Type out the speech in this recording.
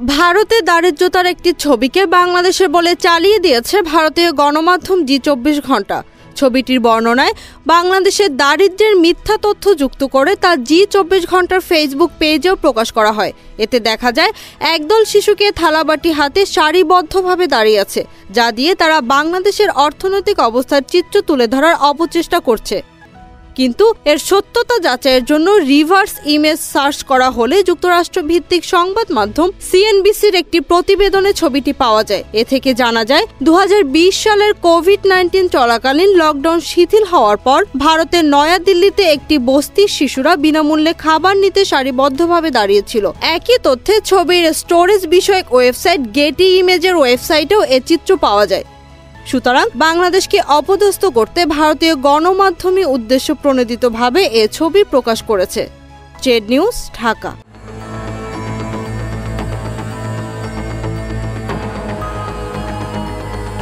ভারতে দারিদ্রতার একটি ছবিকে বাংলাদেশের বলে চালিয়ে দিয়েছে ভারতীয় গণমাধ্যম জি24 ঘন্টা। ছবিটির বর্ণনায় বাংলাদেশের দারিদ্র্যের মিথ্যা তথ্য যুক্ত করে তা জি24 ঘন্টার ফেসবুক পেজেও প্রকাশ করা হয়। এতে দেখা যায় একদল শিশুকে থালাবাটি হাতে সারিবদ্ধভাবে দাঁড়িয়ে আছে, যা দিয়ে তারা বাংলাদেশের অর্থনৈতিক অবস্থার চিত্র তুলে ধরার অপচেষ্টা করছে। কিন্তু এর সত্যতা যাচাইয়ের জন্য রিভার্স ইমেজ সার্চ করা হলে যুক্তরাষ্ট্র ভিত্তিক সংবাদ মাধ্যম সিএনবিসির একটি প্রতিবেদনে ছবিটি পাওয়া যায়। এ থেকে জানা যায় 2020 সালের কোভিড-19 চলাকালীন লকডাউন শিথিল হওয়ার পর ভারতের নয়াদিল্লিতে একটি বস্তির শিশুরা বিনামূল্যে খাবার নিতে সারিবদ্ধভাবে দাঁড়িয়েছিল। একই তথ্যে ছবির স্টোরেজ বিষয়ক ওয়েবসাইট গেটি ইমেজের ওয়েবসাইটেও এ চিত্র পাওয়া যায়। সুতরাং বাংলাদেশকে অপদস্থ করতে ভারতীয় গণমাধ্যমে উদ্দেশ্য প্রণোদিতভাবে এ ছবি প্রকাশ করেছে। Z news, Dhaka.